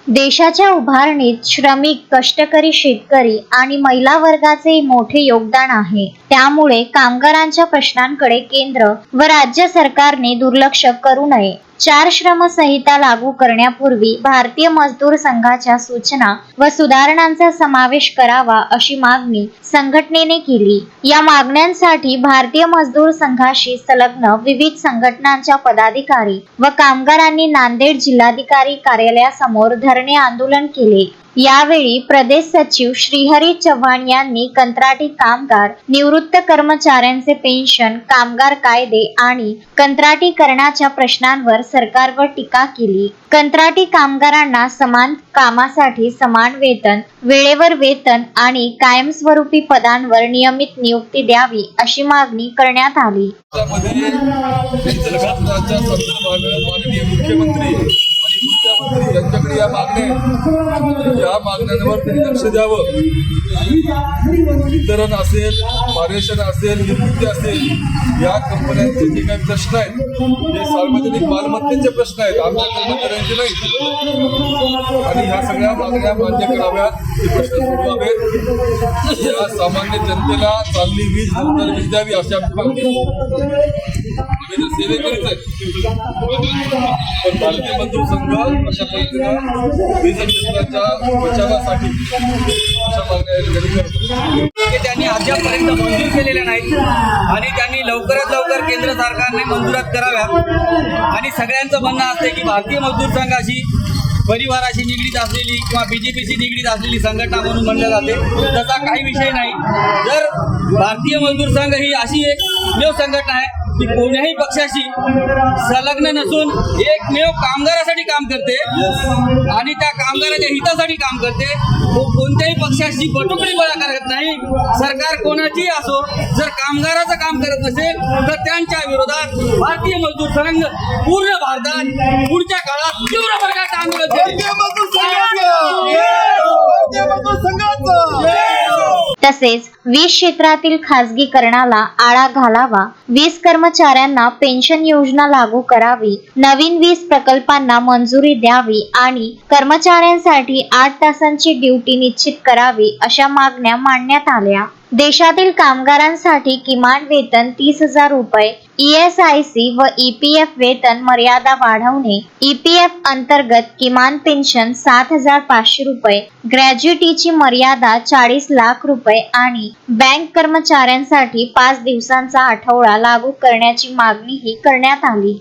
देशाच्या उभारणीत श्रमिक, कष्टकरी शेतकरी आणि महिला वर्गाचे मोठे योगदान आहे। त्यामुळे कामगारांच्या प्रश्नांकडे केंद्र व राज्य सरकारने दुर्लक्ष करू नये। 4 श्रम संहिता लागू करण्यापूर्वी भारतीय मजदूर संघाच्या सूचना व सुधारणांचा समावेश करावा अशी मागणी संघटनेने केली। या मागण्यांसाठी भारतीय मजदूर संघाशी संलग्न विविध संघटनांच्या पदाधिकारी व कामगारांनी नांदेड जिल्हाधिकारी कार्यालयासमोर धरणे आंदोलन केले। यावेळी प्रदेश सचिव श्रीहरी चव्हाण यांनी कंत्राटी कामगार, निवृत्त कर्मचाऱ्यांचे पेन्शन, कामगार कायदे आणि कंत्राटीकरणाच्या प्रश्नांवर सरकारवर टीका केली। कंत्राटी कामगारांना समान कामासाठी समान वेतन, वेळेवर वेतन आणि कायमस्वरूपी पदांवर नियमित नियुक्ती द्यावी अशी मागणी करण्यात आली। यांच्याकडे या मागण्यांवर लक्ष द्यावं। वितरण असेल, पारेषण असेल, निवृत्ती असेल, या कंपन्यांचे जे काही प्रश्न आहेत हे सार्वजनिक मालमत्तेचे प्रश्न आहेत, आमच्या कर्मचाऱ्यांचे नाही। आणि ह्या सगळ्या मागण्या मान्य कराव्यात, हे प्रश्न सोडवावेत। या सामान्य जनतेला चांगली वीज वीज द्यावी अशी आमची मागणी। सेवेकरीच आहेत, पण भारतीय मजदूर संघ अशा पद्धतीनं वीज क्षेत्राच्या बचावासाठी अशा मागण्या करतो। त्यांनी अद्यापर्यंत मंजूर केलेल्या नाहीत आणि त्यांनी लवकरात लवकर केंद्र सरकारने मंजुरात कराव्यात। आणि सगळ्यांचं म्हणणं असते की भारतीय मजदूर संघाशी परिवाराशी निगडीत असलेली किंवा बीजेपीशी निगडीत असलेली संघटना म्हणून म्हणले जाते, तसा काही विषय नाही। जर भारतीय मजदूर संघ ही अशी एकमेव संघटना आहे की कोणत्याही पक्षाशी संलग्न नसून एकमेव कामगारासाठी काम करते आणि त्या कामगाराच्या हितासाठी काम करते। कोणत्याही पक्षाशी बटुकडी गोळा करत नाही। सरकार कोणाची असो, जर कामगाराचं काम करत नसेल तर त्यांच्या विरोधात भारतीय मजदूर संघ पूर्ण भारतात पुढच्या काळात तीव्र प्रकारचं आंदोलन करेल। तसेच वीज क्षेत्रातील खासगीकरणाला आळा घालावा, वीज कर्मचाऱ्यांना पेन्शन योजना लागू करावी, नवीन वीज प्रकल्पांना मंजुरी द्यावी आणि कर्मचाऱ्यांसाठी 8 तासांची ड्युटी निश्चित करावी अशा मागण्या मांडण्यात आल्या। देशातील कामगारांसाठी किमान वेतन 30,000 रुपये, ESIC व EPF वेतन मर्यादा वाढवणे, EPF अंतर्गत किमान पेन्शन 7,500 रुपये, ग्रॅज्युटीची मर्यादा 40 लाख रुपये आणि बँक कर्मचाऱ्यांसाठी 5 दिवसांचा आठवडा लागू करण्याची मागणीही करण्यात आली।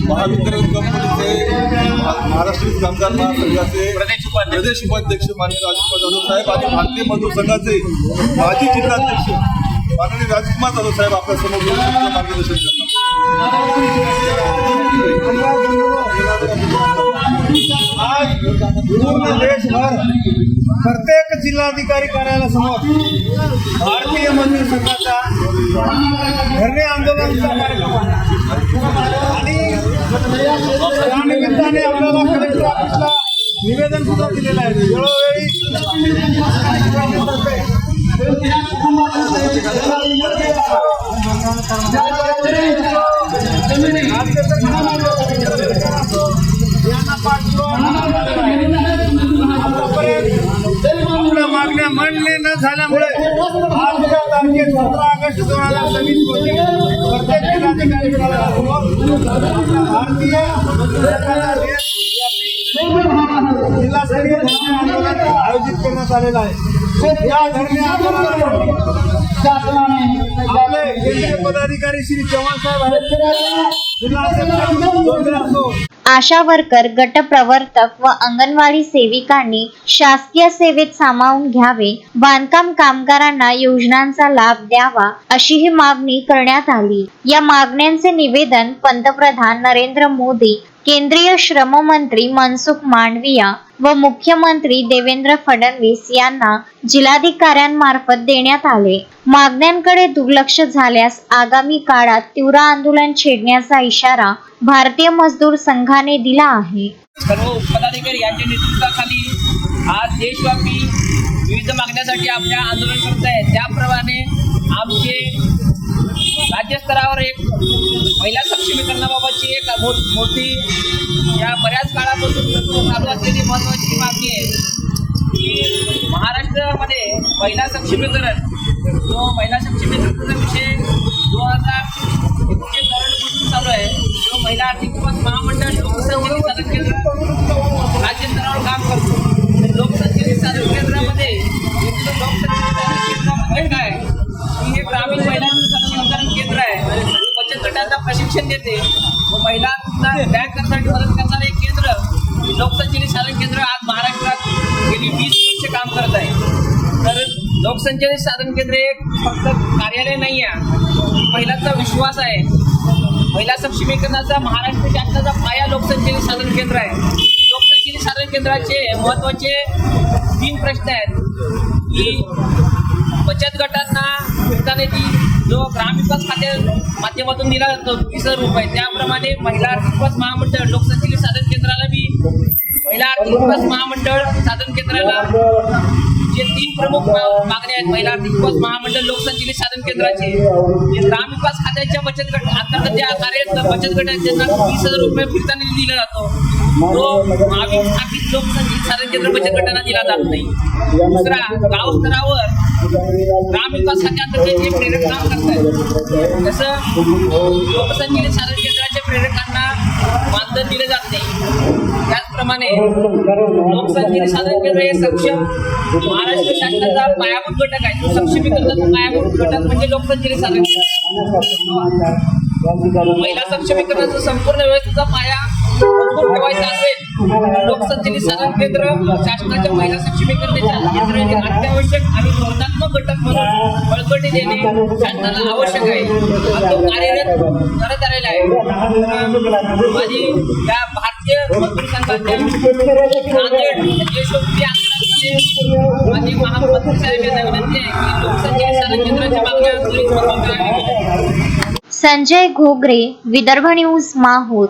महावितरण कंपनीचे महाराष्ट्र कामगार महासंघाचे प्रदेश उपाध्यक्ष माननीय राजकुमार जाधव साहेब आणि भारतीय मजदूर संघाचे माजी जिल्हाध्यक्ष माननीय राजकुमार जाधव साहेब आपल्या समोर मार्गदर्शन करतात। आज पूर्ण देशभर प्रत्येक जिल्हाधिकारी कार्यालयासमोर भारतीय मजदूर संघाचा धरणे आंदोलनाचा कार्यक्रम आहे आणि या निमित्ताने आपल्याला कलेक्टर ऑफिसला निवेदन सुद्धा दिलेलं आहे। वेळोवेळी आपल्या मागण्या मान्य न झाल्यामुळे आजच्या तारखेत 17 ऑगस्ट 2026 रोजी प्रत्येक जिल्हाधिकारी कार्यालयासमोर भारतीय जिल्हास्तरीय धरणे आंदोलन आयोजित करण्यात आलेलं आहे। या धरणे आंदोलनासाठी आपले केंद्रीय पदाधिकारी श्री चव्हाण साहेब आहेत, जिल्हाध्यक्ष आशा वर्कर, गट प्रवर्तक व अंगणवाडी सेविकांनी शासकीय सेवेत सामावून घ्यावे, बांधकाम कामगारांना योजनांचा लाभ द्यावा अशी ही मागणी करण्यात आली। या मागण्यांचे निवेदन पंतप्रधान नरेंद्र मोदी, केंद्रीय श्रम मंत्री मनसुख मांडविया व मुख्यमंत्री देवेंद्र फडणवीस यांना जिल्हाधिकाऱ्यांमार्फत देण्यात आले। मागण्यांकडे दुर्लक्ष झाल्यास आगामी काळात तीव्र आंदोलन छेडण्याचा इशारा भारतीय मजदूर संघाने दिला आहे। सर्व पदाधिकारी यांच्या नेतृत्वाखाली आज देशव्यापी विविध मागण्यासाठी आपल्या आंदोलन करत आहेत। त्याप्रमाणे आमचे राज्यस्तरावर स्तरावर एक महिला सक्षमीकरणाबाबतची एक मोठी या बऱ्याच काळापासून चालू असलेली महत्वाची मागणी आहे की महाराष्ट्रामध्ये महिला सक्षमीकरण जो महिला सक्षमीकरणाचा विषय 2019 पासून चालू आहे. जो महिला आर्थिक विकास महामंडळ लोकसंचालित साधन केंद्र राज्य स्तरावर काम करतो. लोकसंचालित साधन केंद्रामध्ये लोकसंचालित साधन केंद्रामध्ये काय की हे ग्रामीण महिलांचं सक्षमीकरण केंद्र आहे. बचत गटांना प्रशिक्षण देते व महिलांना बँक करण्यासाठी मदत करणारे एक केंद्र लोकसंचालित साधन केंद्र आज महाराष्ट्रात गेली 20 वर्षे काम करत आहे. तर लोकसंचालित साधन केंद्र एक फक्त कार्यालय नाही आहे, महिलांचा विश्वास आहे. महिला सक्षमीकरणाचा महाराष्ट्र शासनाचा पाया लोकसंचालित साधन केंद्र आहे. लोकसंचालित साधन केंद्राचे महत्त्वाचे 3 प्रश्न आहेत की बचत गटांना फिरता निधी जो ग्रामविकास खात्या माध्यमातून दिला जातो 20,000 रुपये, त्याप्रमाणे महिला आर्थिक विकास महामंडळ लोकसंचालित साधन केंद्राला बी महिला आर्थिक विकास महामंडळ साधन केंद्राला जे 3 प्रमुख मागण्या आहेत महिला आर्थिक विकास महामंडळ लोकसंचालित साधन केंद्राचे, जे ग्रामविकास खात्याच्या बचत गट अंतर्गत जे कार्यरत बचत गट आहेत त्यांना 20,000 रुपये फिरता निधी दिला जातो, तो महावीर स्थापित लोकसंचालित साधन केंद्र बचत गटांना दिला जात नाही. दुसरा, गाव स्तरावर ग्रामविकास खात्याअंतर्गत जे प्रेरक काम करतात जसं लोकसंचालित साधन केंद्राच्या प्रेरकांना मानधन दिले जात नाही, त्याचप्रमाणे लोकसंचालित साधन केंद्र हे सक्षम महाराष्ट्र शासनाचा पायाभूत घटक आहे. तो सक्षमीकरणाचा पायाभूत घटक म्हणजे लोकसंचालित साधन केंद्र. महिला सक्षमीकरणाचा संपूर्ण व्यवस्थेचा पाया मजबूत ठेवायचा असेल तर लोकसंचालित साधन केंद्र शासनाच्या महिला सक्षमीकरणाच्या केंद्राचे अत्यावश्यक आणि धोरणात्मक घटक म्हणून बळकटी देणे शासनाला आवश्यक आहे. तो कार्यरत करत आलेला आहे. माझी या भारतीय मजदूर संघाच्या नांदेड यशोमती आंदोलनामध्ये माझी महामंत्री साहेब यांना विनंती आहे की लोकसंचालित साधन केंद्राच्या मागण्या त्वरित पूर्ण कराव्या. संजय घोगरे, विदर्भ न्यूज, माहूर.